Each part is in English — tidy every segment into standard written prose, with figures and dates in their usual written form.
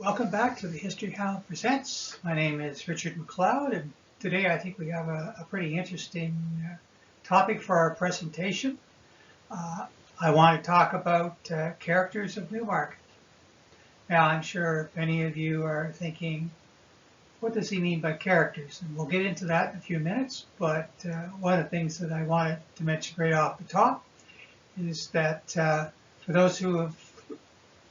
Welcome back to the History Hound Presents. My name is Richard McLeod, and today I think we have a pretty interesting topic for our presentation. I want to talk about characters of Newmarket. Now, I'm sure many of you are thinking, what does he mean by characters? And we'll get into that in a few minutes, but one of the things that I wanted to mention right off the top is that for those who have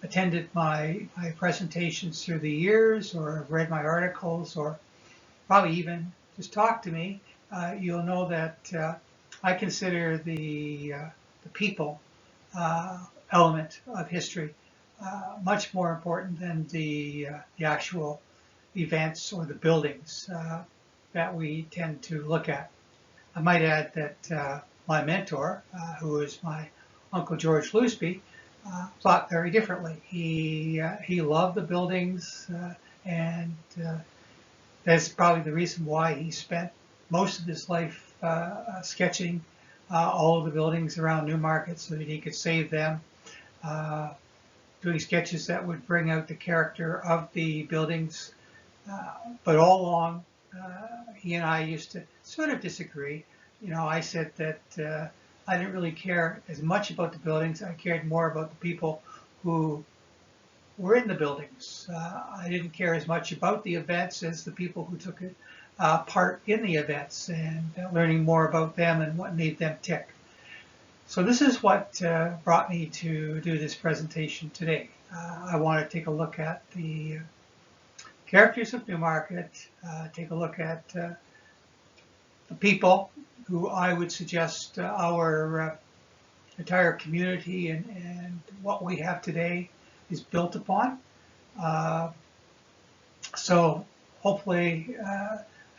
attended my presentations through the years, or have read my articles, or probably even just talked to me, you'll know that I consider the people element of history much more important than the actual events or the buildings that we tend to look at. I might add that my mentor, who is my Uncle George Losebe, thought very differently. He loved the buildings, and that's probably the reason why he spent most of his life sketching all of the buildings around Newmarket so that he could save them, doing sketches that would bring out the character of the buildings. But all along, he and I used to sort of disagree. You know, I said that I didn't really care as much about the buildings. I cared more about the people who were in the buildings. I didn't care as much about the events as the people who took part in the events, and learning more about them and what made them tick. So this is what brought me to do this presentation today. I want to take a look at the characters of Newmarket, take a look at the people who I would suggest our entire community and what we have today is built upon. So hopefully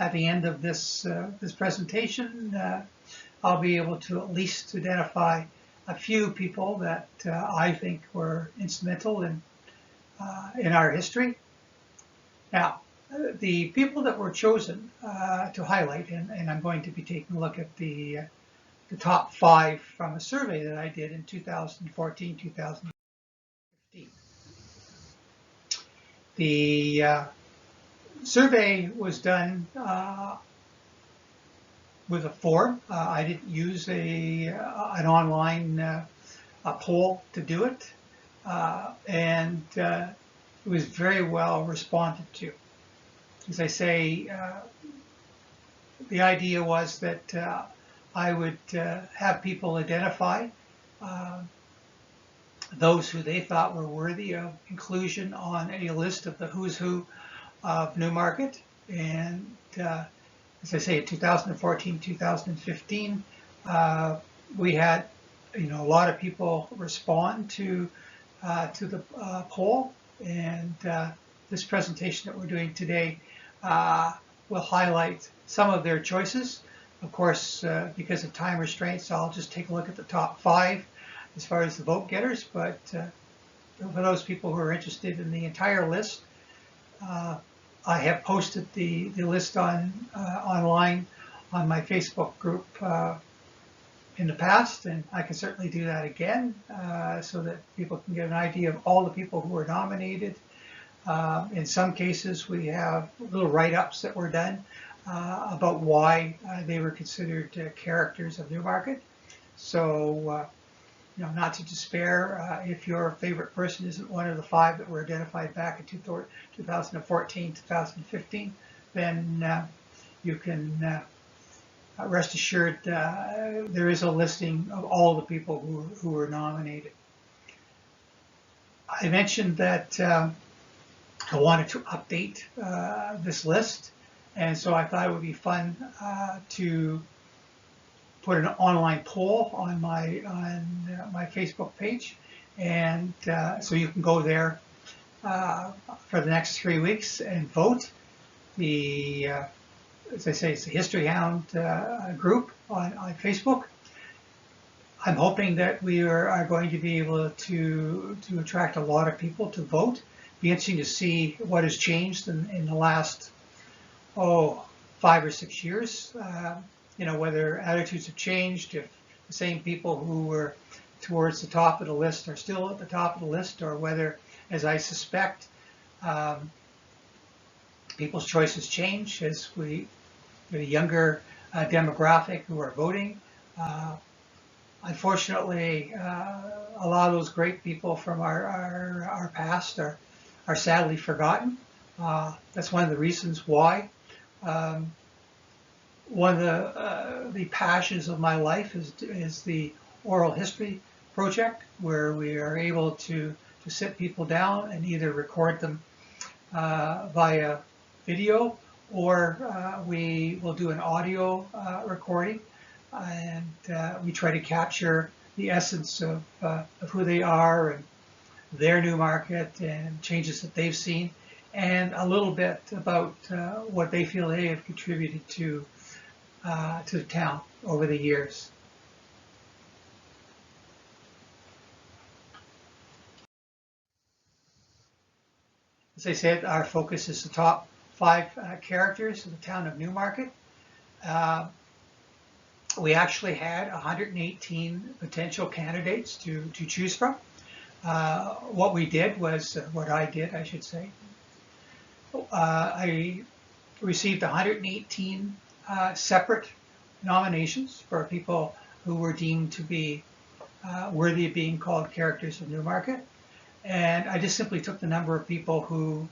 at the end of this presentation, I'll be able to at least identify a few people that I think were instrumental in our history. Now, the people that were chosen to highlight, and I'm going to be taking a look at the top 5 from a survey that I did in 2014-2015. The survey was done with a form. I didn't use an online poll to do it, and it was very well responded to. As I say, the idea was that I would have people identify those who they thought were worthy of inclusion on a list of the who's who of Newmarket. And as I say, in 2014-2015, we had a lot of people respond to the poll, and this presentation that we're doing today will highlight some of their choices. Of course, because of time restraints, I'll just take a look at the top 5 as far as the vote getters. But for those people who are interested in the entire list, I have posted the list online on my Facebook group in the past, and I can certainly do that again so that people can get an idea of all the people who were nominated. In some cases, we have little write-ups that were done about why they were considered characters of Newmarket. So, not to despair. If your favorite person isn't one of the 5 that were identified back in 2014-2015, then you can rest assured there is a listing of all the people who were nominated. I mentioned that I wanted to update this list, and so I thought it would be fun to put an online poll on my Facebook page, and so you can go there for the next 3 weeks and vote. As I say, it's the History Hound group on Facebook. I'm hoping that we are going to be able to attract a lot of people to vote. Be interesting to see what has changed in the last 5 or 6 years. Whether attitudes have changed, if the same people who were towards the top of the list are still at the top of the list, or whether, as I suspect, Um, people's choices change as we get a younger demographic who are voting. Uh, Unfortunately, a lot of those great people from our past are sadly forgotten. That's one of the reasons why. Um, One of the passions of my life is the oral history project, where we are able to sit people down and either record them via video, or we will do an audio recording, and we try to capture the essence of who they are and their Newmarket and changes that they've seen, and a little bit about what they feel they have contributed to the town over the years. As I said, our focus is the top 5 characters of the town of Newmarket. Uh, we actually had 118 potential candidates to choose from. What we did was, what I did, I should say, I received 118 separate nominations for people who were deemed to be worthy of being called characters of Newmarket. And I just simply took the number of people who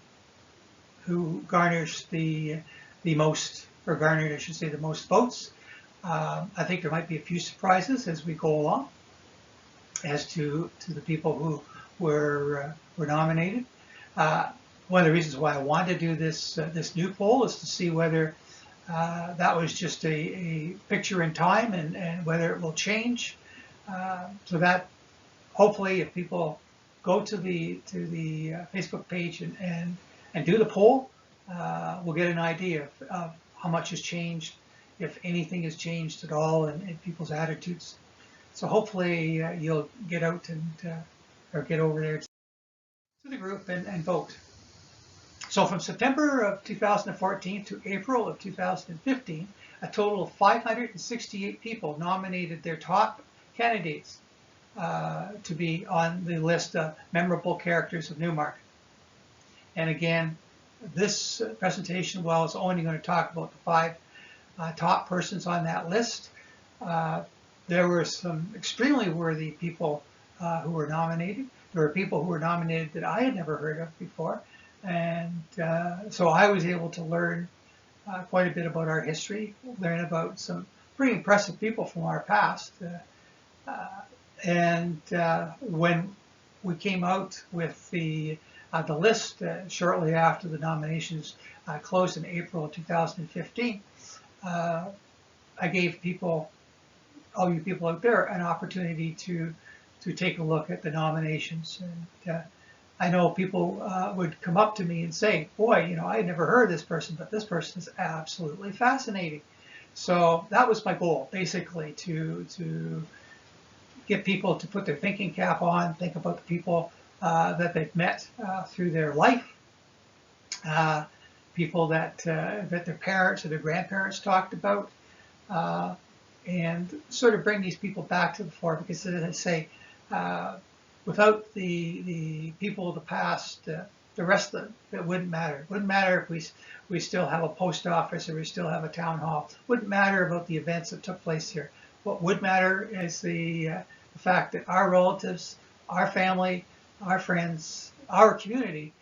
garnished the most, or garnered, I should say, the most votes. I think there might be a few surprises as we go along as to the people who were nominated. One of the reasons why I wanted to do this new poll is to see whether that was just a picture in time, and whether it will change. So that hopefully, if people go to the Facebook page and do the poll, we'll get an idea of how much has changed, if anything has changed at all in people's attitudes. So hopefully you'll get out and or get over there to the group and vote. So from September of 2014 to April of 2015, a total of 568 people nominated their top candidates to be on the list of memorable characters of Newmarket. And again, this presentation, while it's only going to talk about the 5 top persons on that list, there were some extremely worthy people who were nominated. There were people who were nominated that I had never heard of before. And so I was able to learn quite a bit about our history, learn about some pretty impressive people from our past. And when we came out with the list shortly after the nominations closed in April of 2015, I gave people, all you people out there, an opportunity to take a look at the nominations. And I know people would come up to me and say, boy, you know, I had never heard of this person, but this person is absolutely fascinating. So that was my goal, basically, to get people to put their thinking cap on, think about the people that they've met through their life, people that their parents or their grandparents talked about, and sort of bring these people back to the fore, because as I say, without the people of the past, the rest of it wouldn't matter. It wouldn't matter if we still have a post office or we still have a town hall. It wouldn't matter about the events that took place here. What would matter is the fact that our relatives, our family, our friends, our community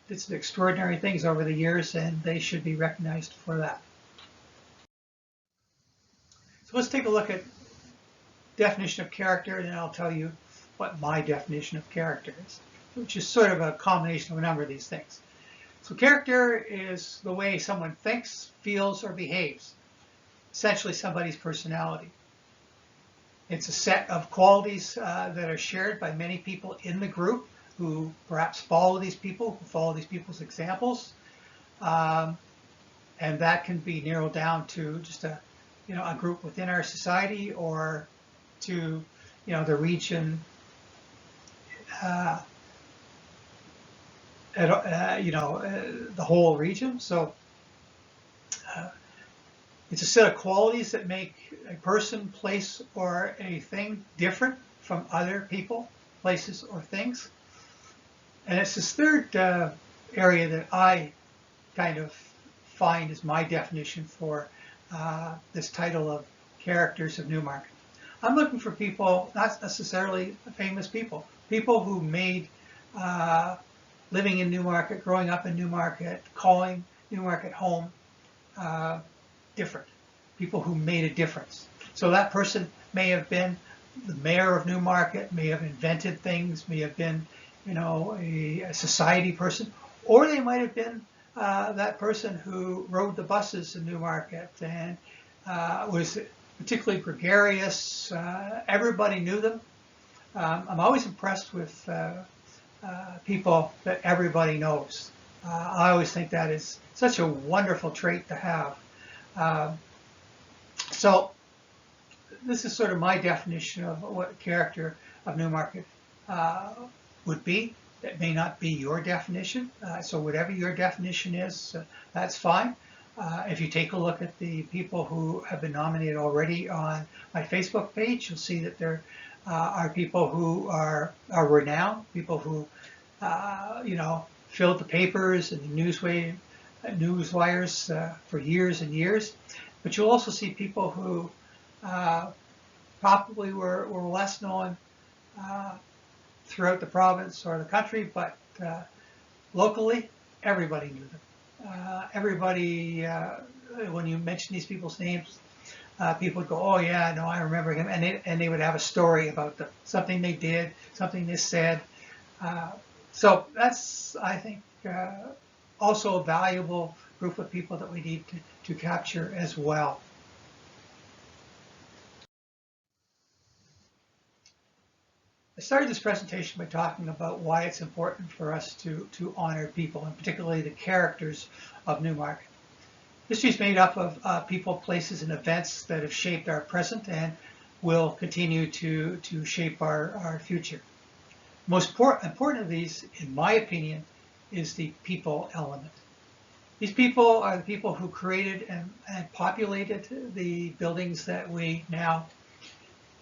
did some extraordinary things over the years, and they should be recognized for that. So let's take a look at definition of character, and then I'll tell you what my definition of character is, which is sort of a combination of a number of these things. So character is the way someone thinks, feels, or behaves, essentially somebody's personality. It's a set of qualities that are shared by many people in the group who perhaps follow these people, who follow these people's examples, and that can be narrowed down to just a group within our society, or to the region, the whole region. So it's a set of qualities that make a person, place, or a thing different from other people, places, or things. And it's this third area that I kind of find is my definition for this title of Characters of Newmarket. I'm looking for people, not necessarily famous people, people who made living in Newmarket, growing up in Newmarket, calling Newmarket home different. People who made a difference. So that person may have been the mayor of Newmarket, may have invented things, may have been, you know, a society person, or they might have been that person who rode the buses in Newmarket and was particularly gregarious. Everybody knew them. I'm always impressed with people that everybody knows. I always think that is such a wonderful trait to have. So this is sort of my definition of what character of Newmarket would be. It may not be your definition, so whatever your definition is, that's fine. If you take a look at the people who have been nominated already on my Facebook page, you'll see that there are people who are renowned, people who, you know, filled the papers and the newswires for years and years. But you'll also see people who probably were less known throughout the province or the country, but locally, everybody knew them. Everybody, when you mention these people's names, people would go, "Oh yeah, no, I remember him," and they would have a story about them, something they did, something they said. So that's, I think, also a valuable group of people that we need to capture as well. I started this presentation by talking about why it's important for us to honor people, and particularly the characters of Newmarket. History is made up of people, places, and events that have shaped our present and will continue to shape our future. Most important of these, in my opinion, is the people element. These people are the people who created and populated the buildings that we now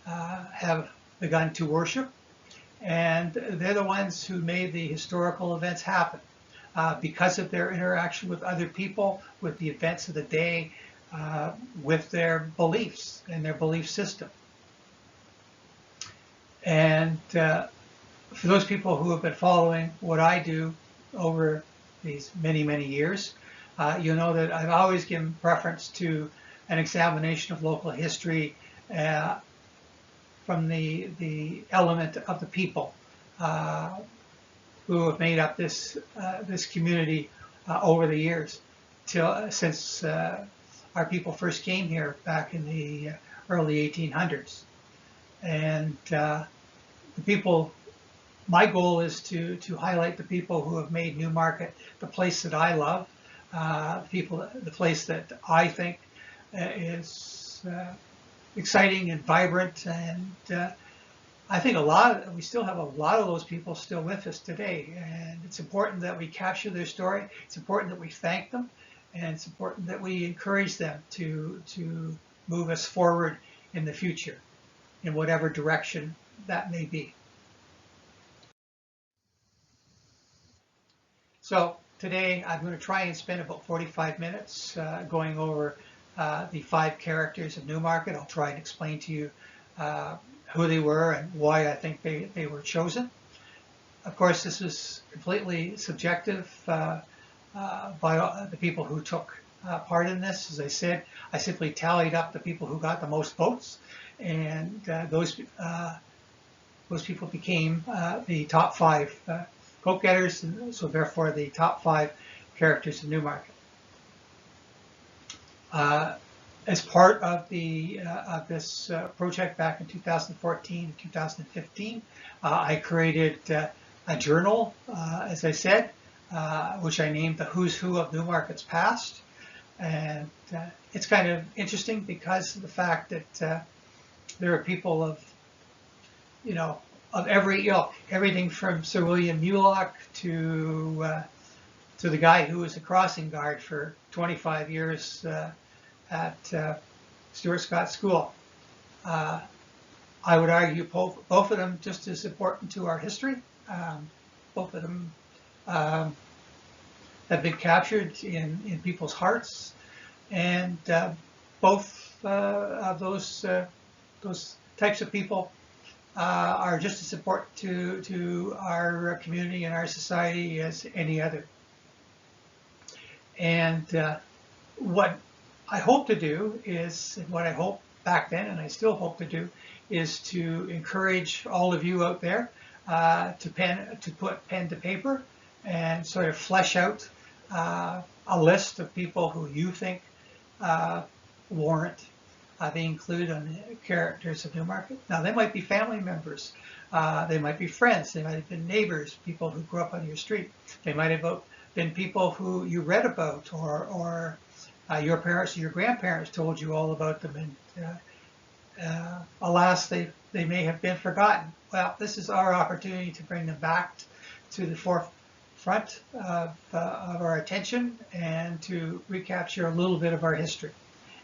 have begun to worship. And they're the ones who made the historical events happen because of their interaction with other people, with the events of the day, with their beliefs and their belief system. And for those people who have been following what I do over these many, many years, you'll know that I've always given preference to an examination of local history from the element of the people who have made up this community over the years, since our people first came here back in the early 1800s. And the people, my goal is to highlight the people who have made Newmarket the place that I love, the place that I think is exciting and vibrant, and I think we still have a lot of those people still with us today, and it's important that we capture their story. It's important that we thank them, and it's important that we encourage them to move us forward in the future, in whatever direction that may be. So today I'm going to try and spend about 45 minutes going over the 5 characters of Newmarket. I'll try and explain to you who they were and why I think they were chosen. Of course, this is completely subjective by the people who took part in this. As I said, I simply tallied up the people who got the most votes, and those people became the top 5 vote getters, and so therefore the top 5 characters of Newmarket. As part of this project back in 2014 and 2015, I created a journal, as I said, which I named the Who's Who of Newmarket's Past. And it's kind of interesting because of the fact that there are people of, you know, of every ilk, everything from Sir William Mulock to the guy who was a crossing guard for 25 years at Stuart Scott School. I would argue both of them just as important to our history. Both both of them have been captured in people's hearts, and both of those types of people are just as important to our community and our society as any other. And what I hope to do is, and what I hope back then, and I still hope to do, is to encourage all of you out there to put pen to paper and sort of flesh out a list of people who you think warrant being included on the characters of Newmarket. Now, they might be family members, they might be friends, they might have been neighbors, people who grew up on your street, they might have been people who you read about, or your parents or your grandparents told you all about them, and alas, they may have been forgotten. Well, this is our opportunity to bring them back to the forefront of our attention and to recapture a little bit of our history.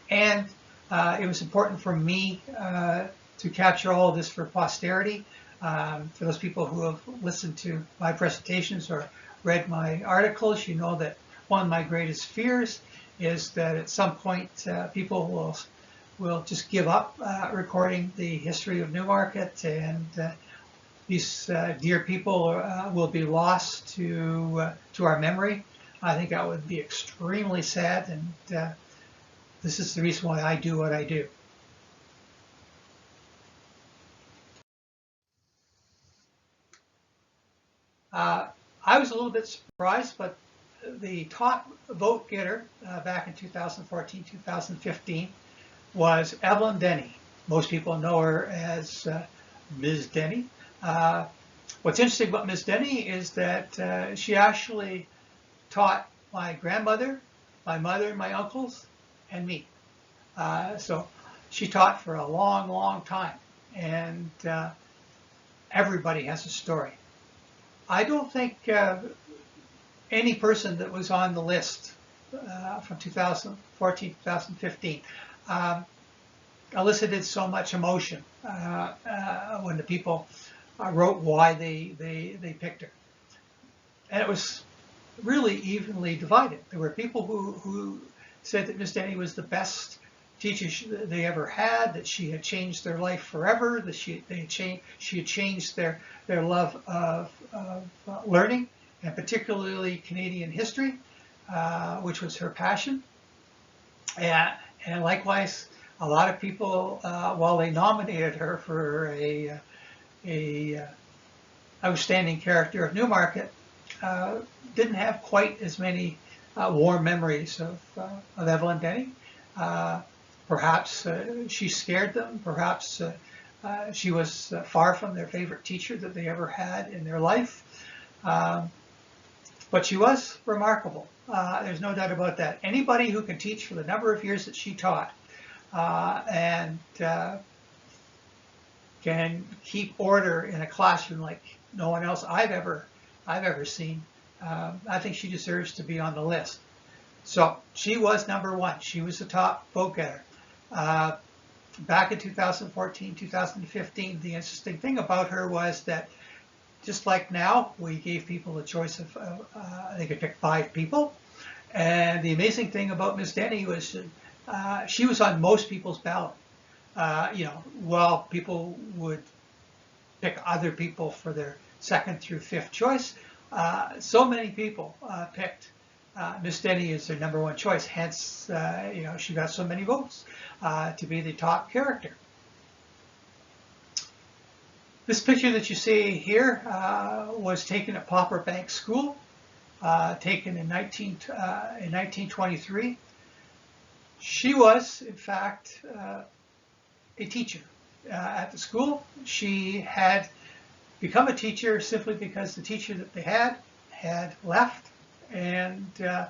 And it was important for me to capture all of this for posterity. For those people who have listened to my presentations or read my articles, you know that one of my greatest fears is that at some point people will just give up recording the history of Newmarket, and these dear people will be lost to our memory. I think that would be extremely sad, and this is the reason why I do what I do. I was a little bit surprised, but the top vote getter back in 2014-2015 was Evelyn Deni. Most people know her as Ms. Deni. What's interesting about Ms. Deni is that she actually taught my grandmother, my mother, my uncles, and me. So she taught for a long, long time, and everybody has a story. I don't think any person that was on the list from 2014-2015 elicited so much emotion when the people wrote why they picked her. And it was really evenly divided. There were people who said that Miss Deni was the best teacher they ever had, that she had changed their life forever, that she had changed their love of learning, and particularly Canadian history, which was her passion. And likewise, a lot of people, while they nominated her for a outstanding character of Newmarket, didn't have quite as many warm memories of Evelyn Deni. Perhaps she scared them. Perhaps she was far from their favorite teacher that they ever had in their life. But she was remarkable. There's no doubt about that. Anybody who can teach for the number of years that she taught and can keep order in a classroom like no one else I've ever seen, I think she deserves to be on the list. So she was number one. She was the top vote getter. Back in 2014, 2015, the interesting thing about her was that just like now, we gave people a choice of, they could pick 5 people. And the amazing thing about Miss Deni was she was on most people's ballot. While people would pick other people for their 2nd through 5th choice, so many people picked Miss Deni as their number 1 choice. Hence, she got so many votes to be the top character. This picture that you see here was taken at Popper Bank School, taken in 1923. She was, in fact, a teacher at the school. She had become a teacher simply because the teacher that they had left, and I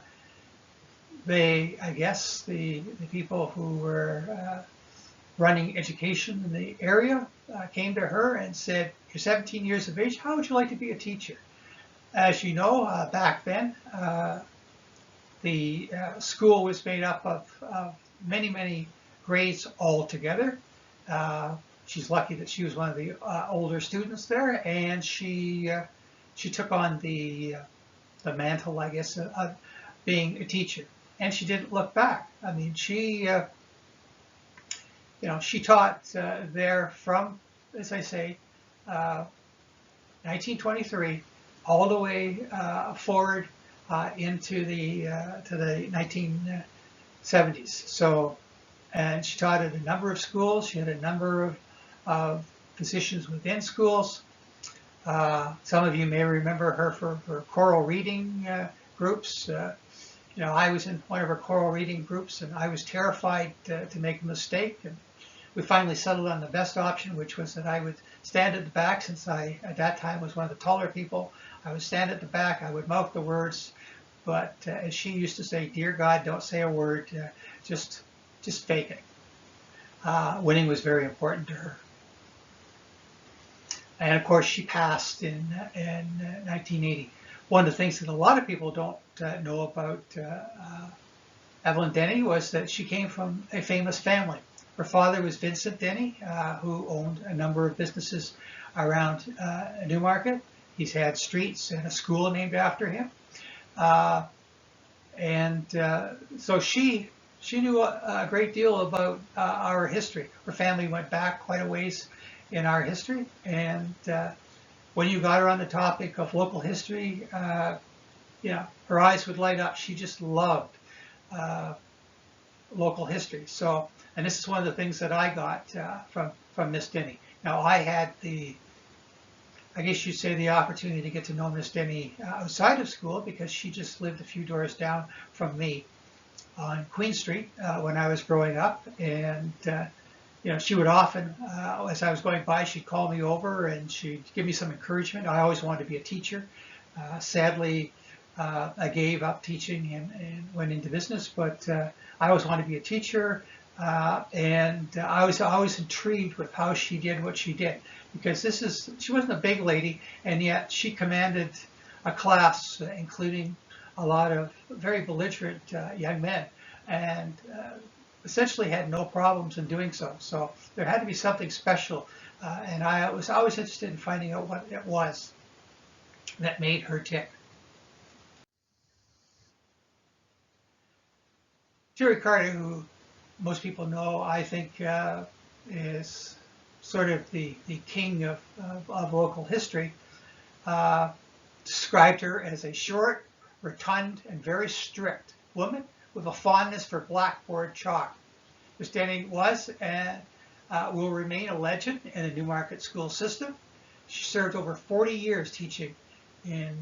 guess the people who were running education in the area came to her and said, "You're 17 years of age, how would you like to be a teacher?" As you know, back then, the school was made up of many, many grades all together. She's lucky that she was one of the older students there, and she she took on the mantle, I guess, of being a teacher, and she didn't look back. I mean, she taught there from, as I say, 1923 all the way forward into the 1970s. So, and she taught at a number of schools. She had a number of positions within schools. Some of you may remember her for choral reading groups. I was in one of her choral reading groups, and I was terrified to make a mistake. And we finally settled on the best option, which was that I would stand at the back, since I, at that time, was one of the taller people. I would stand at the back, I would mouth the words, but as she used to say, "Dear God, don't say a word, just fake it." Winning was very important to her. And of course, she passed in 1980. One of the things that a lot of people don't know about Evelyn Deni was that she came from a famous family. Her father was Vincent Deni, who owned a number of businesses around Newmarket. He's had streets and a school named after him. So she knew a great deal about our history. Her family went back quite a ways in our history. And when you got her on the topic of local history, her eyes would light up. She just loved local history. So, and this is one of the things that I got from Miss Deni. Now, I had I guess you'd say, the opportunity to get to know Miss Deni outside of school, because she just lived a few doors down from me on Queen Street when I was growing up. And she would often, as I was going by, she'd call me over and she'd give me some encouragement. I always wanted to be a teacher. Sadly, I gave up teaching and went into business, but I always wanted to be a teacher. And I was always intrigued with how she did what she did, because she wasn't a big lady, and yet she commanded a class, including a lot of very belligerent young men, and essentially had no problems in doing so. So there had to be something special, and I was always interested in finding out what it was that made her tick. Jerry Carter, who most people know, I think, is sort of the king of local history, described her as a short, rotund, and very strict woman with a fondness for blackboard chalk. Miss Deni was and will remain a legend in the Newmarket school system. She served over 40 years teaching in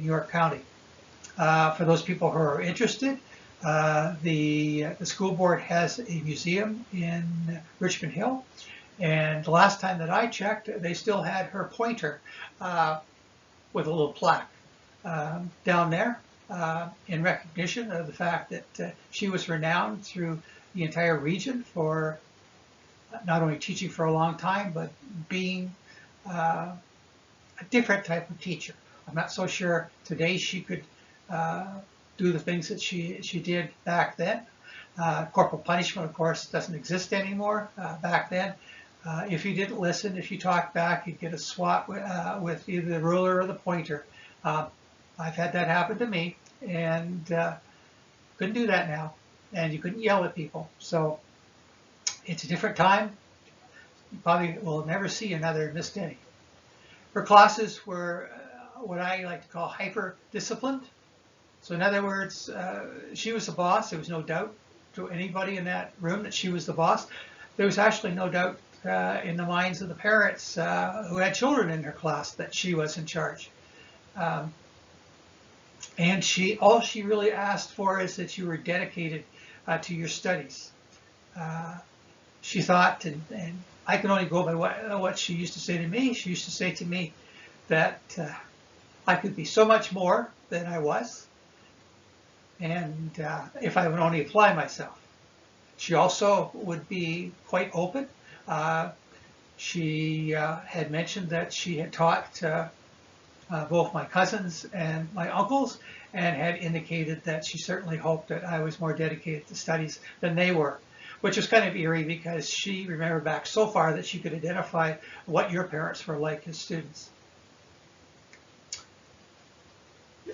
York County. For those people who are interested, the school board has a museum in Richmond Hill, and the last time that I checked, they still had her pointer with a little plaque down there in recognition of the fact that she was renowned through the entire region for not only teaching for a long time, but being a different type of teacher. I'm not so sure today she could do the things that she did back then. Corporal punishment, of course, doesn't exist anymore. Back then, if you didn't listen, if you talked back, you'd get a swat with either the ruler or the pointer. I've had that happen to me, and couldn't do that now. And you couldn't yell at people. So it's a different time. You probably will never see another Miss Deni. Her classes were what I like to call hyper-disciplined. So in other words, she was the boss. There was no doubt to anybody in that room that she was the boss. There was actually no doubt in the minds of the parents who had children in her class that she was in charge. And all she really asked for is that you were dedicated to your studies. She thought, and I can only go by what she used to say to me. She used to say to me that I could be so much more than I was, and if I would only apply myself. She also would be quite open. She had mentioned that she had taught both my cousins and my uncles, and had indicated that she certainly hoped that I was more dedicated to studies than they were, which was kind of eerie because she remembered back so far that she could identify what your parents were like as students.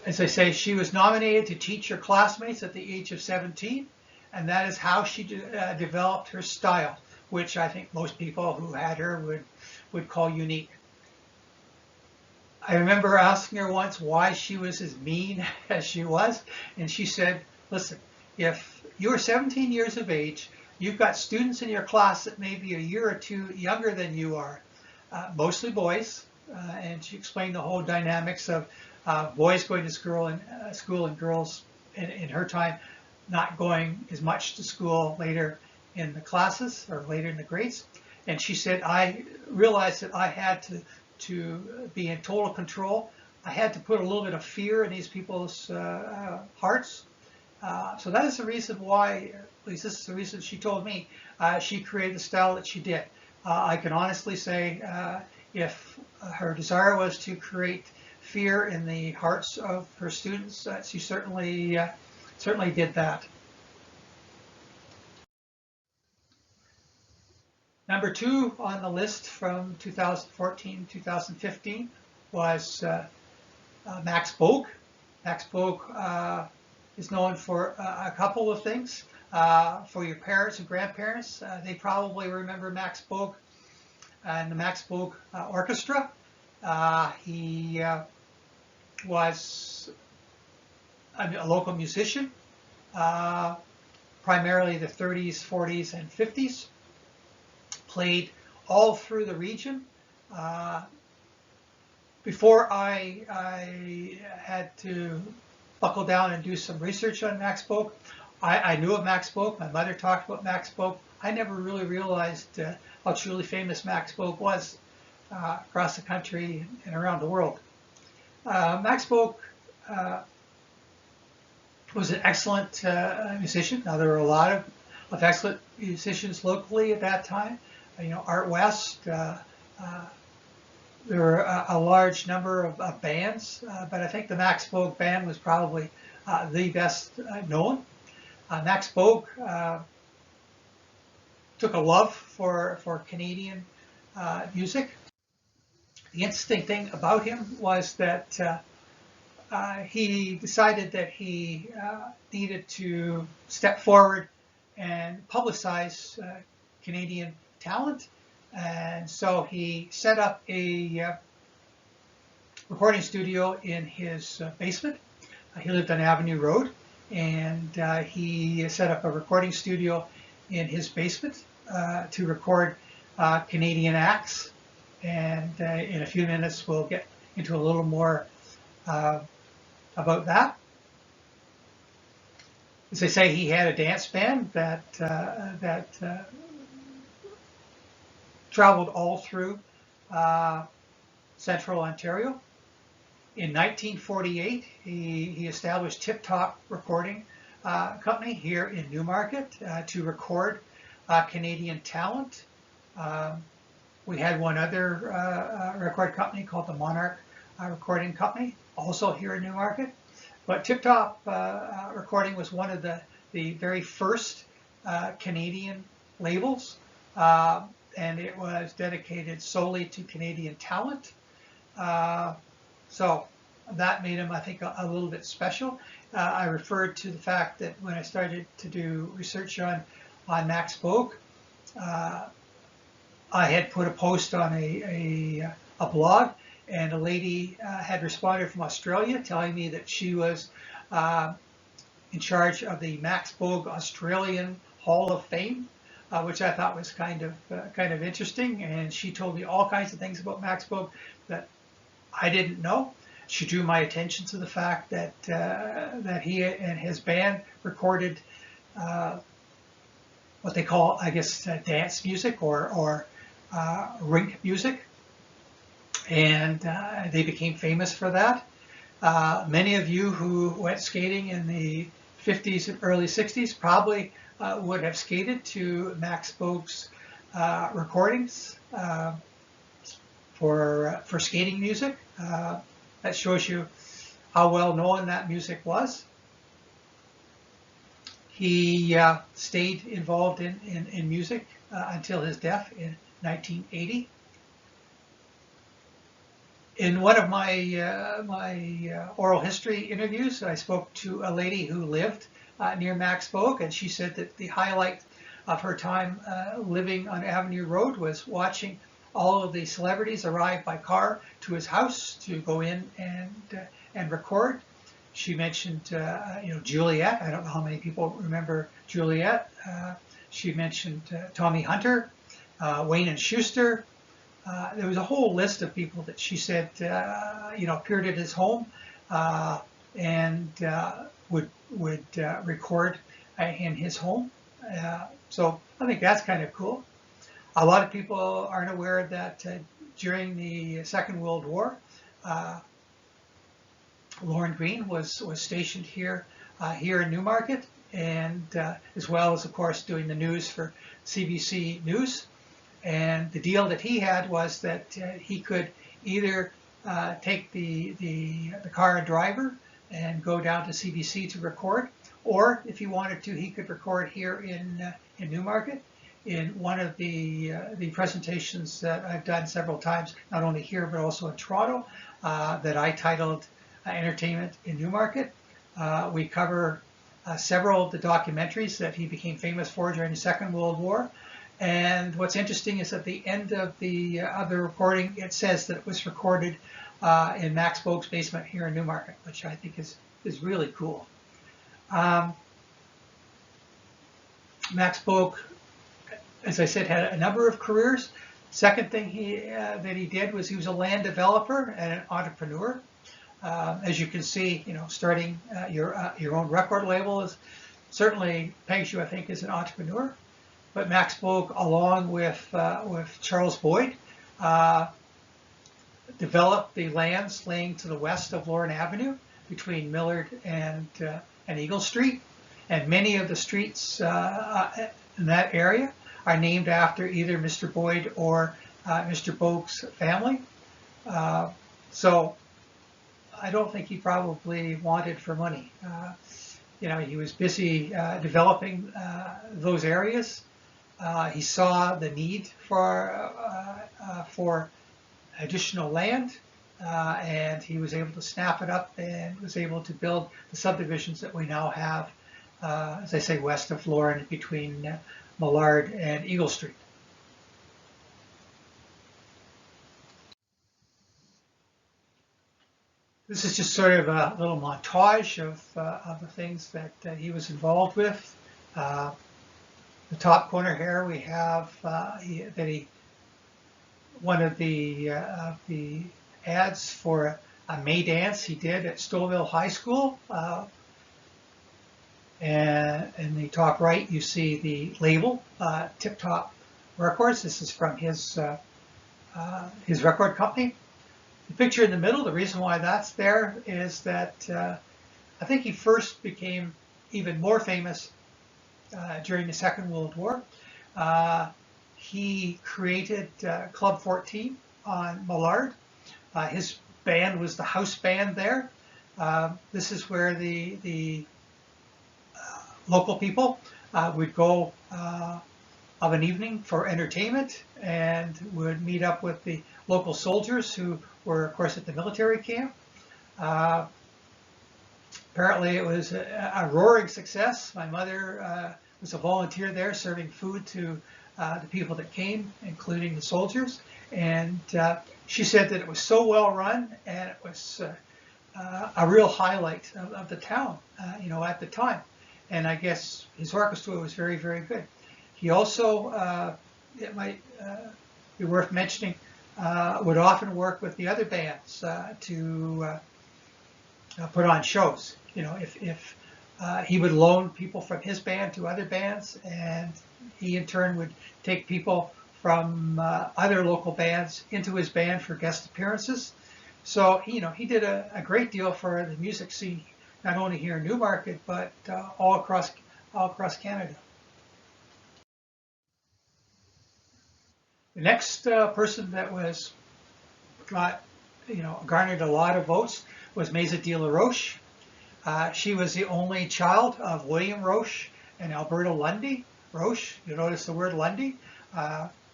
As I say, she was nominated to teach her classmates at the age of 17, and that is how she developed her style, which I think most people who had her would call unique. I remember asking her once why she was as mean as she was, and she said, listen, if you are 17 years of age, you've got students in your class that may be a year or two younger than you are, mostly boys, and she explained the whole dynamics of boys going to school and girls in her time not going as much to school later in the classes or later in the grades. And she said, I realized that I had to be in total control. I had to put a little bit of fear in these people's hearts. So that is the reason why, at least this is the reason she told me, she created the style that she did. I can honestly say if her desire was to create fear in the hearts of her students, she certainly did that. Number 2 on the list from 2014-2015 was Max Polk. Max Polk is known for a couple of things. For your parents and grandparents, they probably remember Max Polk and the Max Polk Orchestra. He was a local musician, primarily the 30s, 40s, and 50s. Played all through the region. Before I had to buckle down and do some research on Max Polk, I knew of Max Polk. My mother talked about Max Polk. I never really realized how truly famous Max Polk was across the country and around the world. Max Polk was an excellent musician. Now, there were a lot of excellent musicians locally at that time. Art West, there were a large number of bands, but I think the Max Polk band was probably the best known. Max Polk took a love for Canadian music. The interesting thing about him was that he decided that he needed to step forward and publicize Canadian talent, and so he set up a recording studio in his basement. He lived on Avenue Road, and he set up a recording studio in his basement to record Canadian acts, and in a few minutes we'll get into a little more about that. As I say, he had a dance band that traveled all through central Ontario. In 1948, he established Tip Top Recording Company here in Newmarket to record Canadian talent. We had one other record company called the Monarch Recording Company, also here in Newmarket. But Tip Top Recording was one of the very first Canadian labels. And it was dedicated solely to Canadian talent. So that made him, I think, a little bit special. I referred to the fact that when I started to do research on Max Polk, I had put a post on a blog, and a lady had responded from Australia telling me that she was in charge of the Max Polk Australian Hall of Fame. Which I thought was kind of interesting, and she told me all kinds of things about Max Polk that I didn't know. She drew my attention to the fact that he and his band recorded what they call, I guess, dance music or rink music, and they became famous for that. Many of you who went skating in the 50s and early 60s probably would have skated to Max Polk's recordings for skating music. That shows you how well known that music was. He stayed involved in music until his death in 1980. In one of my oral history interviews, I spoke to a lady who lived near Max Polk, and she said that the highlight of her time living on Avenue Road was watching all of the celebrities arrive by car to his house to go in and record. She mentioned, Juliet. I don't know how many people remember Juliet. She mentioned Tommy Hunter, Wayne and Schuster. There was a whole list of people that she said, appeared at his home and would record in his home. So I think that's kind of cool. A lot of people aren't aware that during the Second World War, Lauren Green was stationed here in Newmarket, and as well as, of course, doing the news for CBC News. And the deal that he had was that he could either take the car and driver and go down to CBC to record, or if he wanted to, he could record here in Newmarket. In one of the presentations that I've done several times, not only here but also in Toronto, that I titled Entertainment in Newmarket, we cover several of the documentaries that he became famous for during the Second World War. And what's interesting is at the end of the recording, it says that it was recorded in Max Polk's basement here in Newmarket, which I think is really cool. Max Polk, as I said, had a number of careers. Second thing that he did was he was a land developer and an entrepreneur. As you can see, starting your own record label is certainly pegs you, I think, as an entrepreneur. But Max Polk, along with Charles Boyd, developed the lands laying to the west of Lorne Avenue between Millard and Eagle Street, and many of the streets in that area are named after either Mr. Boyd or Mr. Polk's family. So I don't think he probably wanted for money. He was busy developing those areas. He saw the need for additional land, and he was able to snap it up and was able to build the subdivisions that we now have, as I say, west of Lorne between Millard and Eagle Street. This is just sort of a little montage of the things that he was involved with. The top corner here we have one of the ads for a May dance he did at Stouffville High School. And in the top right, you see the label, Tip Top Records. This is from his record company. The picture in the middle, the reason why that's there is that I think he first became even more famous during the Second World War. He created Club 14 on Millard. His band was the house band there. This is where the local people would go of an evening for entertainment and would meet up with the local soldiers who were, of course, at the military camp. Apparently it was a roaring success. My mother was a volunteer there serving food to the people that came, including the soldiers. And she said that it was so well run and it was a real highlight of the town, at the time. And I guess his orchestra was very, very good. He also, it might be worth mentioning, would often work with the other bands to put on shows. If he would loan people from his band to other bands, and he in turn would take people from other local bands into his band for guest appearances. So, he did a great deal for the music scene, not only here in Newmarket, but all across Canada. The next person that garnered a lot of votes was Maisa de la Roche. She was the only child of William Roche and Alberta Lundy. Roche, you notice the word Lundy.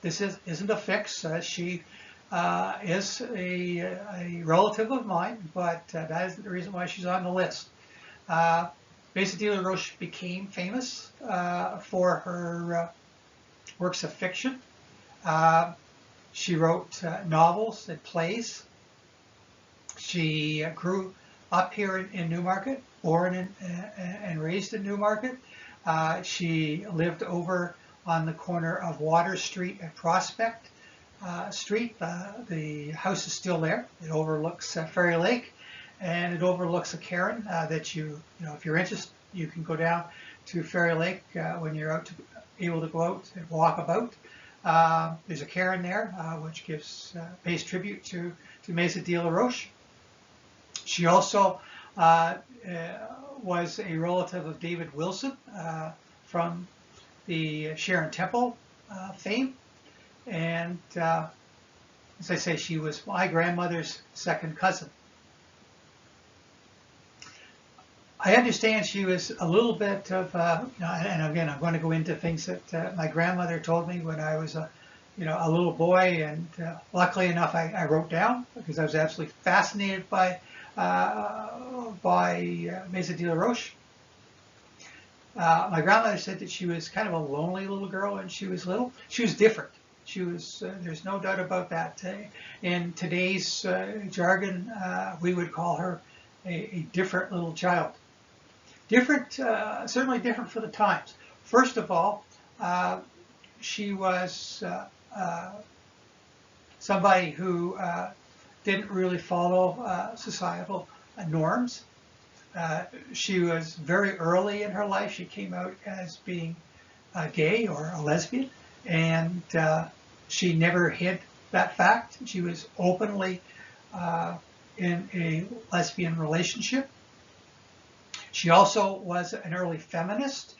This isn't a fix. She is a relative of mine, but that isn't the reason why she's on the list. Mesa de la Roche became famous for her works of fiction. She wrote novels and plays. She grew up here in Newmarket, born and raised in Newmarket. She lived over on the corner of Water Street and Prospect Street. The house is still there. It overlooks Ferry Lake, and it overlooks a cairn that if you're interested, you can go down to Ferry Lake when you're able to go out and walk about. There's a cairn there which pays tribute to Mesa de la Roche. She also was a relative of David Wilson from the Sharon Temple fame. And as I say, she was my grandmother's second cousin. I understand she was a little bit of, and again, I'm going to go into things that my grandmother told me when I was a little boy, and luckily enough, I wrote down because I was absolutely fascinated by Mesa de la Roche. My grandmother said that she was kind of a lonely little girl when she was little. She was different. She was, there's no doubt about that. In today's jargon, we would call her a different little child. Different, certainly different for the times. First of all, she was somebody who didn't really follow societal norms. She was very early in her life. She came out as being gay or a lesbian, and she never hid that fact. She was openly in a lesbian relationship. She also was an early feminist.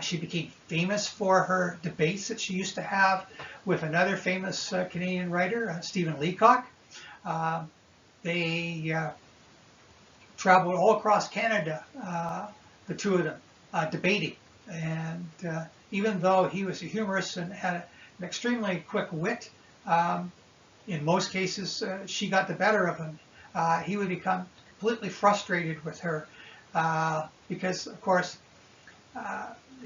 She became famous for her debates that she used to have with another famous Canadian writer, Stephen Leacock. They traveled all across Canada, the two of them, debating. And even though he was a humorist and had an extremely quick wit, in most cases she got the better of him. He would become completely frustrated with her because, of course,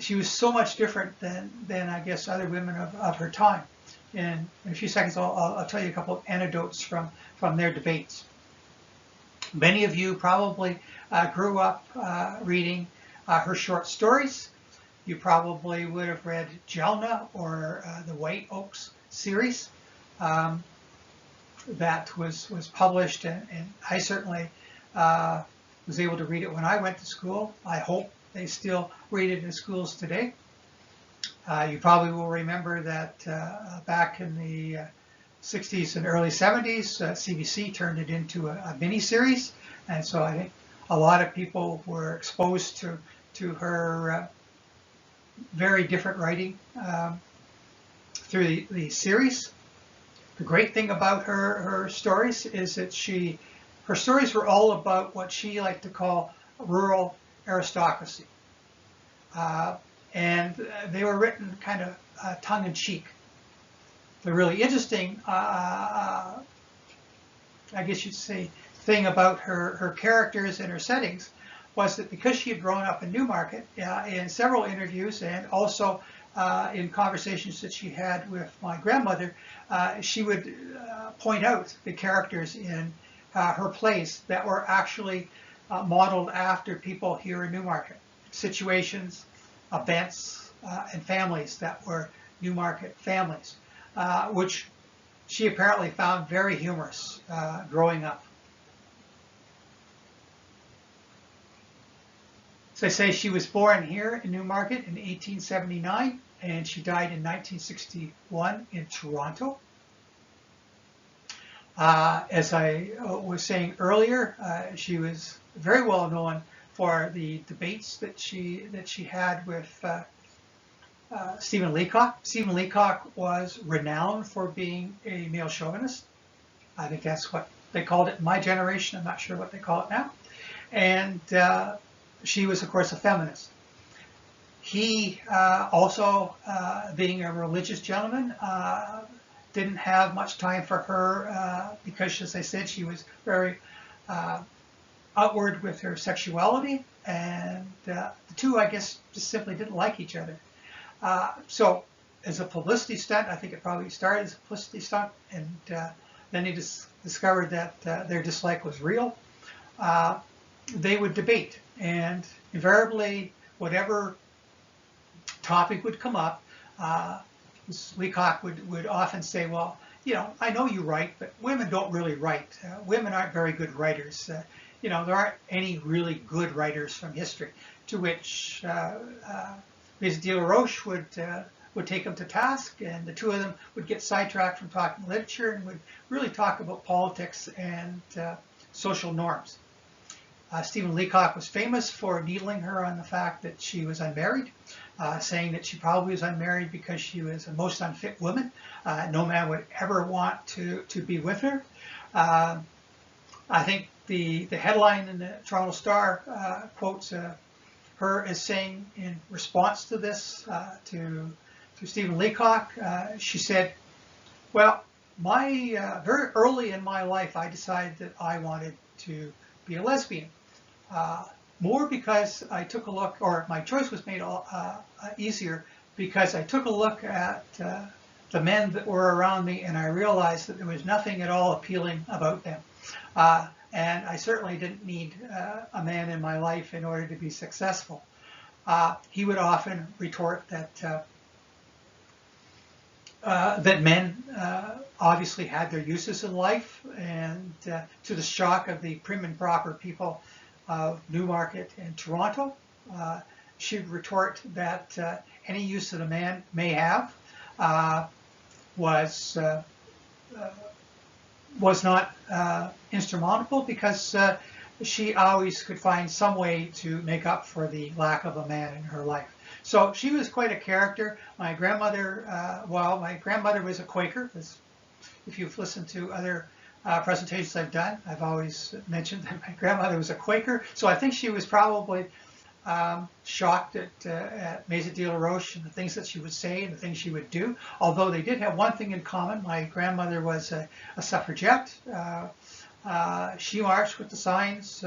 she was so much different than I guess other women of her time. In a few seconds, I'll tell you a couple of anecdotes from their debates. Many of you probably grew up reading her short stories. You probably would have read Jelna or the White Oaks series that was published, and I certainly was able to read it when I went to school. I hope they still read it in schools today. You probably will remember that back in the 60s and early 70s, CBC turned it into a mini-series, and so I think a lot of people were exposed to her very different writing through the series. The great thing about her stories is that her stories were all about what she liked to call rural aristocracy. And they were written kind of tongue-in-cheek. The really interesting, I guess you'd say, thing about her characters and her settings was that because she had grown up in Newmarket, in several interviews and also in conversations that she had with my grandmother, she would point out the characters in her plays that were actually modeled after people here in Newmarket. Situations, events, and families that were Newmarket families, which she apparently found very humorous growing up. So I say she was born here in Newmarket in 1879, and she died in 1961 in Toronto. As I was saying earlier, she was very well known for the debates that she had with Stephen Leacock. Stephen Leacock was renowned for being a male chauvinist. I think that's what they called it in my generation. I'm not sure what they call it now. And she was, of course, a feminist. He also, being a religious gentleman, didn't have much time for her because, as I said, she was very outward with her sexuality, and the two, I guess, just simply didn't like each other. So as a publicity stunt, I think it probably started as a publicity stunt, and then he discovered that their dislike was real. They would debate, and invariably, whatever topic would come up, Leacock would often say, well, you know, I know you write, but women don't really write. Women aren't very good writers. You know, there aren't any really good writers from history. To which Ms. de la Roche would take him to task, and the two of them would get sidetracked from talking literature and would really talk about politics and social norms. Stephen Leacock was famous for needling her on the fact that she was unmarried, saying that she probably was unmarried because she was a most unfit woman. No man would ever want to be with her. I think the headline in the Toronto Star quotes her as saying in response to this, to Stephen Leacock, she said, well, very early in my life, I decided that I wanted to be a lesbian. More because I took a look, or my choice was made easier because I took a look at the men that were around me, and I realized that there was nothing at all appealing about them. And I certainly didn't need a man in my life in order to be successful. He would often retort that that men obviously had their uses in life, and to the shock of the prim and proper people of Newmarket and Toronto, she would retort that any use that a man may have was not insurmountable, because she always could find some way to make up for the lack of a man in her life. So she was quite a character. My grandmother, my grandmother was a Quaker. If you've listened to other presentations I've done, I've always mentioned that my grandmother was a Quaker. So I think she was probably shocked at Maison de la Roche and the things that she would say and the things she would do. Although they did have one thing in common. My grandmother was a suffragette. She marched with the signs,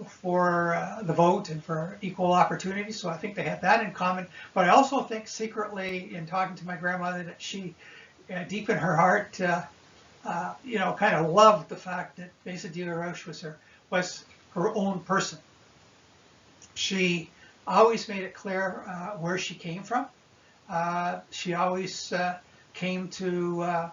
for the vote and for equal opportunity. So I think they had that in common. But I also think secretly, in talking to my grandmother, that she, deep in her heart, kind of loved the fact that Maison de la Roche was her own person. She always made it clear where she came from. She always came to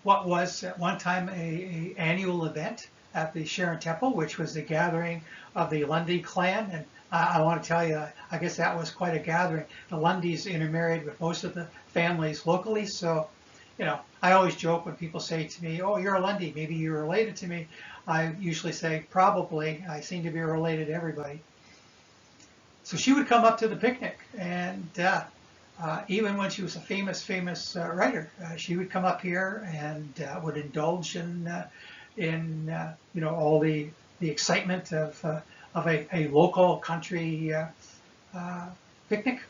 what was at one time a annual event at the Sharon Temple, which was the gathering of the Lundy clan. And I want to tell you, I guess that was quite a gathering. The Lundys intermarried with most of the families locally. So, I always joke when people say to me, oh, you're a Lundy, maybe you're related to me. I usually say, probably. I seem to be related to everybody. So she would come up to the picnic, and even when she was a famous writer, she would come up here and would indulge in all the excitement of a local country picnic.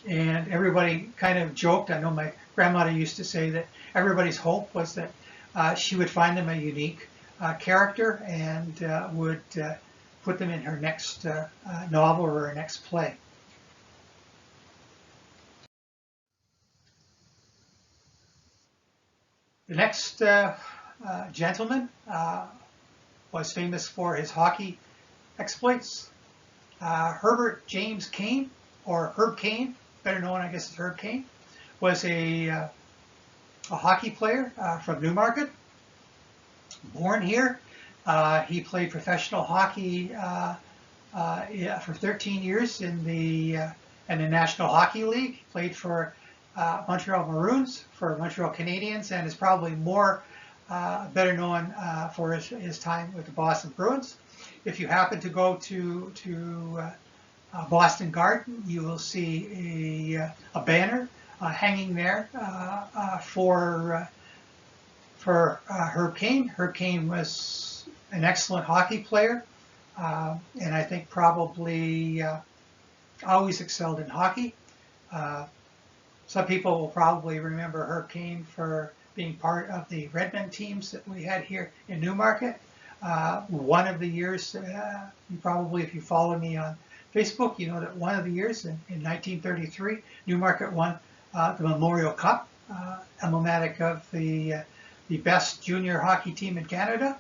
And everybody kind of joked. I know my grandmother used to say that everybody's hope was that she would find them a unique character and would put them in her next novel or her next play. The next gentleman was famous for his hockey exploits. Herbert James Kane, or Herb Kane, better known I guess as Herb Kane, was a hockey player from Newmarket. Born here, he played professional hockey for 13 years in the National Hockey League. He played for Montreal Maroons, for Montreal Canadiens, and is probably better known for his time with the Boston Bruins. If you happen to go to Boston Garden, you will see a banner hanging there for Herb Kane. Herb Kane was an excellent hockey player, and I think probably always excelled in hockey. Some people will probably remember her, Kane, for being part of the Redmond teams that we had here in Newmarket. One of the years, you probably, if you follow me on Facebook, you know that one of the years in 1933, Newmarket won the Memorial Cup, emblematic of the best junior hockey team in Canada,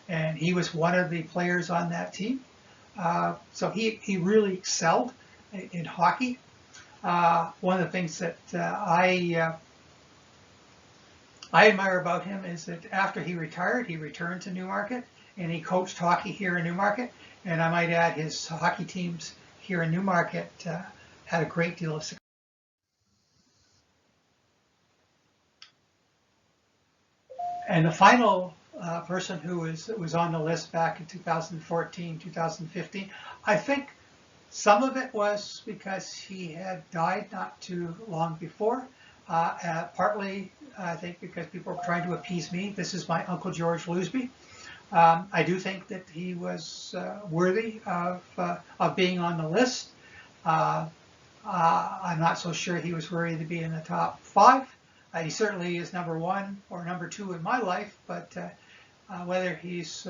and he was one of the players on that team. So he really excelled in hockey. One of the things that I admire about him is that after he retired, he returned to Newmarket and he coached hockey here in Newmarket. And I might add, his hockey teams here in Newmarket had a great deal of success. And the final person who was on the list back in 2014, 2015, I think some of it was because he had died not too long before. Partly, I think, because people were trying to appease me. This is my Uncle George Losebe. I do think that he was worthy of being on the list. I'm not so sure he was worthy to be in the top 5. He certainly is number 1 or number 2 in my life, but whether he's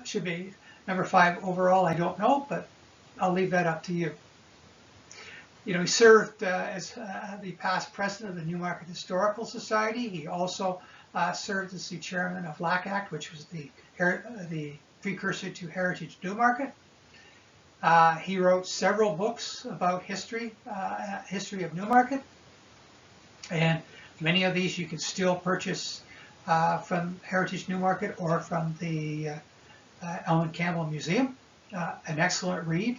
should be number 5 overall, I don't know, but I'll leave that up to you. You know, he served as the past president of the Newmarket Historical Society. He also served as the chairman of LACACT, which was the precursor to Heritage Newmarket. He wrote several books about history of Newmarket, and many of these you can still purchase from Heritage Newmarket or from the Ellen Campbell Museum. An excellent read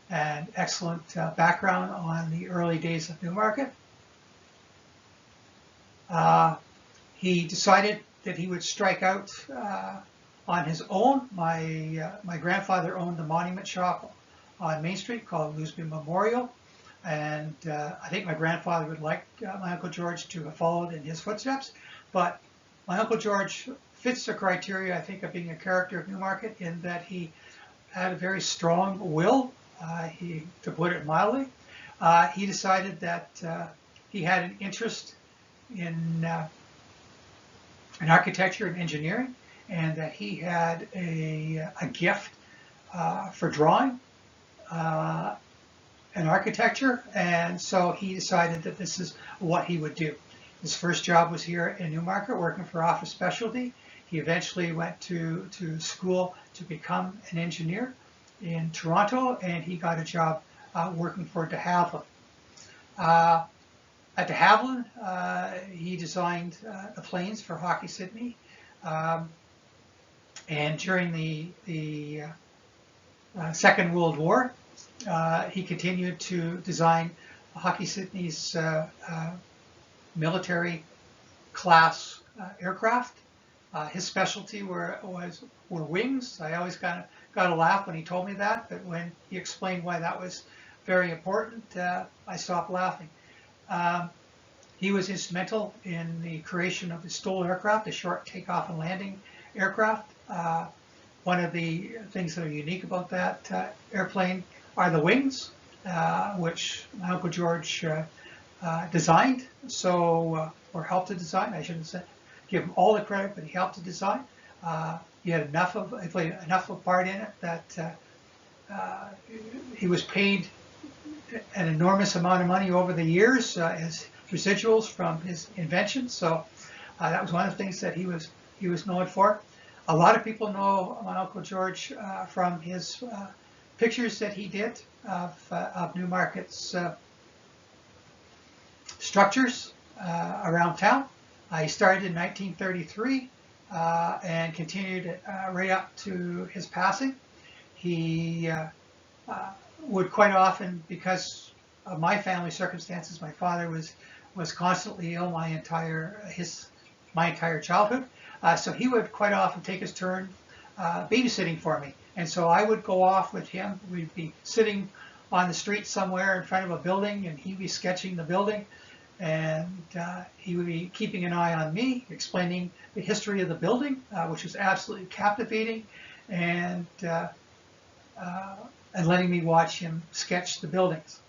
and excellent background on the early days of Newmarket. He decided that he would strike out on his own. My grandfather owned a monument shop on Main Street called Losebe Memorial, and I think my grandfather would like my Uncle George to have followed in his footsteps, but my Uncle George fits the criteria, I think, of being a character of Newmarket in that he had a very strong will, to put it mildly. He decided that he had an interest in architecture and engineering, and that he had a gift for drawing and architecture, and so he decided that this is what he would do. His first job was here in Newmarket, working for Office Specialty. He eventually went to school to become an engineer in Toronto, and he got a job working for de Havilland. At de Havilland, he designed the planes for Hockey Sydney, and during the Second World War, he continued to design Hockey Sydney's military class aircraft. His specialty were wings. I always got a laugh when he told me that, but when he explained why that was very important, I stopped laughing. He was instrumental in the creation of the STOL aircraft, the short takeoff and landing aircraft. One of the things that are unique about that airplane are the wings, which my Uncle George designed, or helped to design. I shouldn't say give him all the credit, but he helped to design. He had he played enough of a part in it that he was paid an enormous amount of money over the years as residuals from his invention. So that was one of the things that he was known for. A lot of people know my Uncle George from his pictures that he did of Newmarket's structures around town. He started in 1933 and continued right up to his passing. He would quite often, because of my family circumstances, my father was constantly ill my entire childhood. So he would quite often take his turn babysitting for me. And so I would go off with him. We'd be sitting on the street somewhere in front of a building, and he'd be sketching the building. And he would be keeping an eye on me, explaining the history of the building, which was absolutely captivating, and letting me watch him sketch the buildings.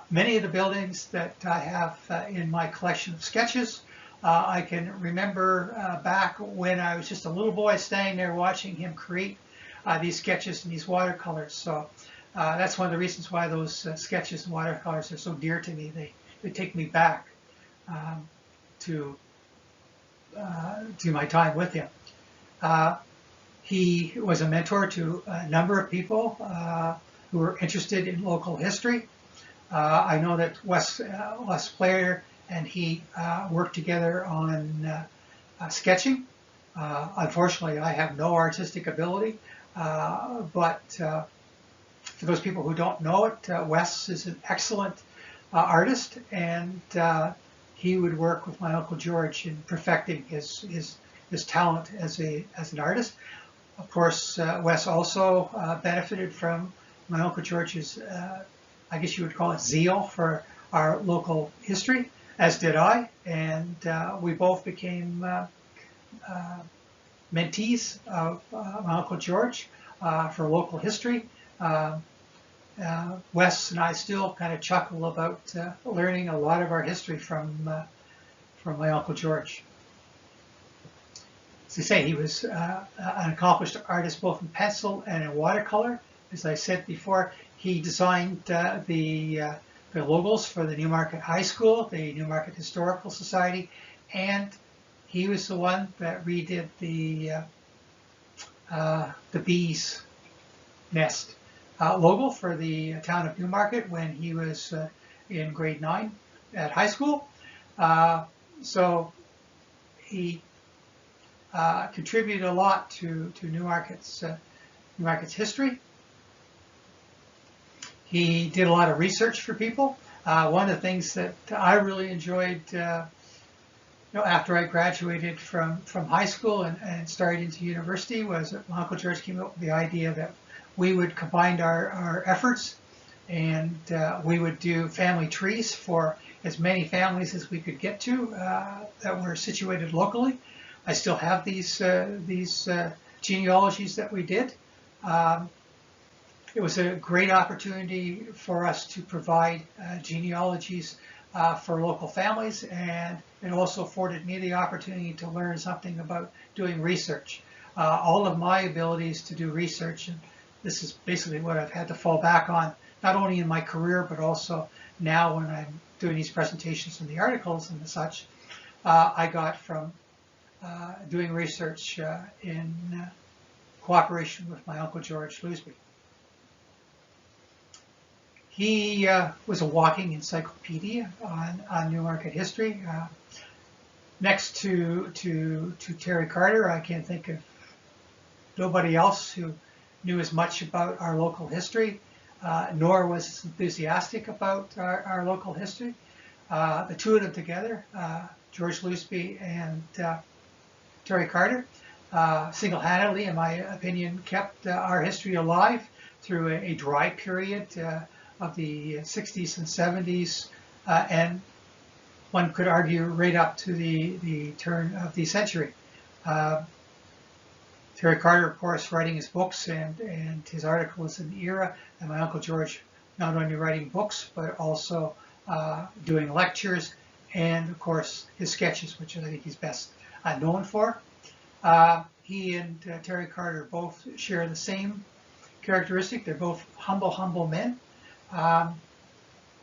Many of the buildings that I have in my collection of sketches, I can remember back when I was just a little boy standing there watching him create these sketches and these watercolors. So that's one of the reasons why those sketches and watercolors are so dear to me. They take me back to my time with him. He was a mentor to a number of people who were interested in local history. I know that Wes Player and he worked together on sketching. Unfortunately, I have no artistic ability, but for those people who don't know it, Wes is an excellent artist, and he would work with my Uncle George in perfecting his talent as an artist. Of course, Wes also benefited from my Uncle George's, I guess you would call it, zeal for our local history, as did I, and we both became mentees of my Uncle George for local history. Wes and I still kind of chuckle about learning a lot of our history from my Uncle George. As I say, he was an accomplished artist both in pencil and in watercolor. As I said before, he designed the logos for the Newmarket High School, the Newmarket Historical Society, and he was the one that redid the bee's nest logo for the town of Newmarket when he was in grade 9 at high school. So he contributed a lot to Newmarket's history. He did a lot of research for people. One of the things that I really enjoyed after I graduated from high school and started into university was that my Uncle George came up with the idea that we would combine our efforts, and we would do family trees for as many families as we could get to that were situated locally. I still have these genealogies that we did. It was a great opportunity for us to provide genealogies for local families, and it also afforded me the opportunity to learn something about doing research. All of my abilities to do research, and this is basically what I've had to fall back on, not only in my career, but also now when I'm doing these presentations and the articles and such, I got from doing research in cooperation with my Uncle George Losebe. He was a walking encyclopedia on Newmarket history. Next to Terry Carter, I can't think of nobody else who knew as much about our local history, nor was as enthusiastic about our local history. The two of them together, George Losebe and Terry Carter, single-handedly, in my opinion, kept our history alive through a dry period of the 60s and 70s, and one could argue right up to the turn of the century. Terry Carter, of course, writing his books and his articles in the era, and my Uncle George not only writing books, but also doing lectures, and of course his sketches, which I think he's best known for. He and Terry Carter both share the same characteristic. They're both humble men,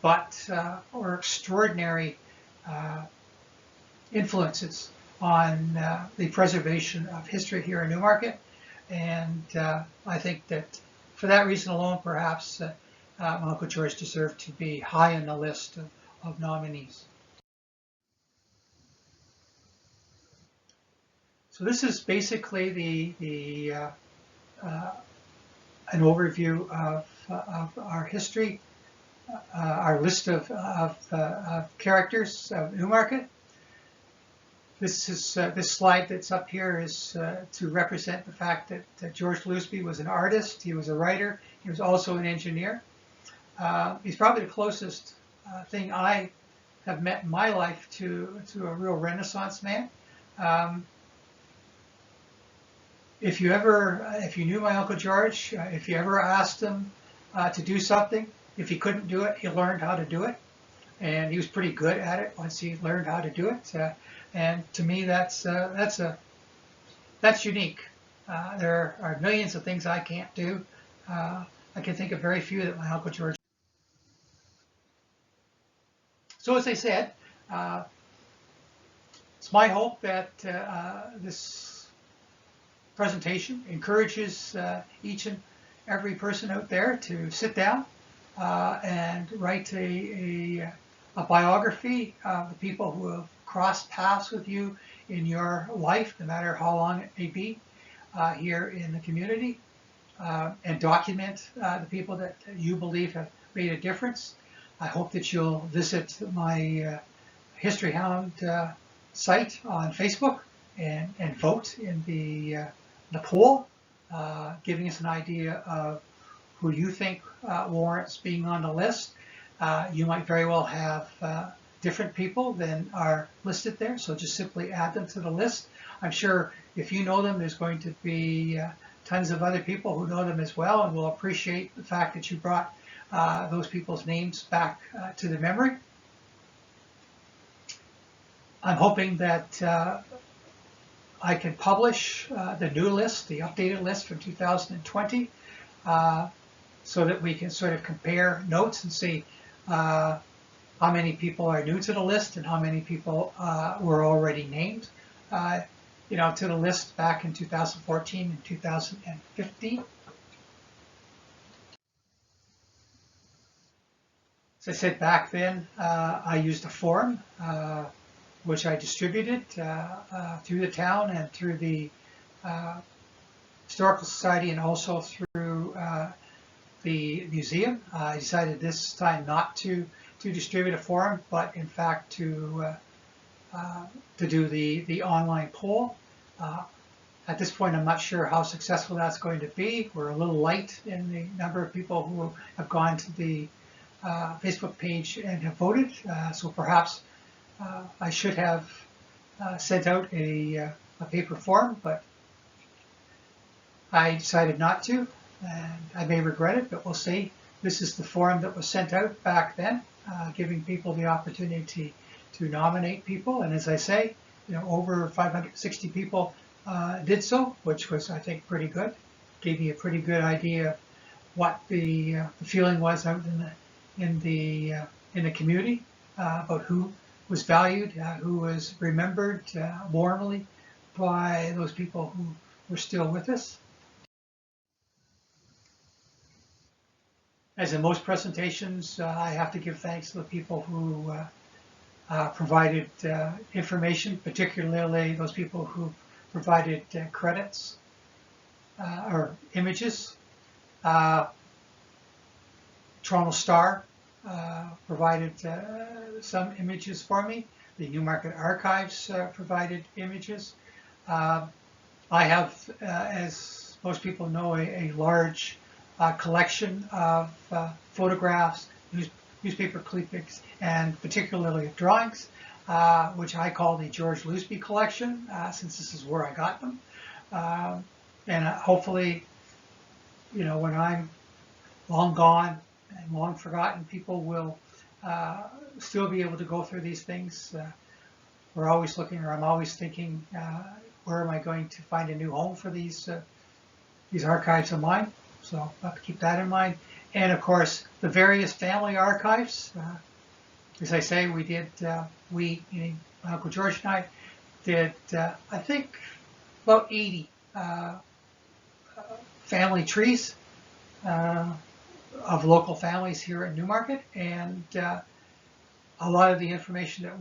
but were extraordinary influences on the preservation of history here in Newmarket, and I think that for that reason alone, perhaps my Uncle George deserved to be high on the list of nominees. So this is basically an overview of our history, our list of characters of Newmarket. This slide that's up here is to represent the fact that George Losebe was an artist, he was a writer, he was also an engineer. He's probably the closest thing I have met in my life to a real Renaissance man. If you knew my Uncle George, if you ever asked him to do something, if he couldn't do it, he learned how to do it, and he was pretty good at it once he learned how to do it. And to me, that's unique. There are millions of things I can't do. I can think of very few that my Uncle George. So as I said, it's my hope that this presentation encourages each and every person out there to sit down and write a biography of the people who have crossed paths with you in your life, no matter how long it may be, here in the community, and document the people that you believe have made a difference. I hope that you'll visit my History Hound site on Facebook and vote in the poll, giving us an idea of who you think warrants being on the list. You might very well have different people than are listed there, so just simply add them to the list. I'm sure if you know them, there's going to be tons of other people who know them as well, and will appreciate the fact that you brought those people's names back to the memory. I'm hoping that I can publish the new list, the updated list from 2020, so that we can sort of compare notes and see how many people are new to the list and how many people were already named, to the list back in 2014 and 2015. As I said back then, I used a forum which I distributed through the town and through the Historical Society, and also through the museum. I decided this time not to distribute a forum, but in fact to do the online poll. At this point, I'm not sure how successful that's going to be. We're a little light in the number of people who have gone to the Facebook page and have voted, so perhaps I should have sent out a paper form, but I decided not to, and I may regret it, but we'll see. This is the form that was sent out back then, giving people the opportunity to nominate people, and as I say, over 560 people did so, which was, I think, pretty good. Gave me a pretty good idea of what the feeling was out in the community about who was valued, who was remembered warmly by those people who were still with us. As in most presentations, I have to give thanks to the people who provided information, particularly those people who provided credits or images. Toronto Star provided some images for me. The Newmarket Archives provided images. I have, as most people know, a large collection of photographs, newspaper clippings, and particularly of drawings, which I call the George Losebe collection, since this is where I got them. And hopefully, when I'm long gone and long forgotten, people will still be able to go through these things. We're always looking, or I'm always thinking, where am I going to find a new home for these archives of mine? So I'll have to keep that in mind. And of course, the various family archives. As I say, we did, meaning Uncle George and I, did, I think, about 80 family trees of local families here in Newmarket, and a lot of the information that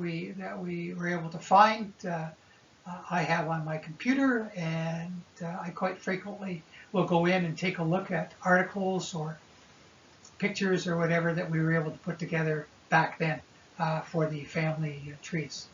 we were able to find, I have on my computer, and I quite frequently will go in and take a look at articles or pictures or whatever that we were able to put together back then for the family trees.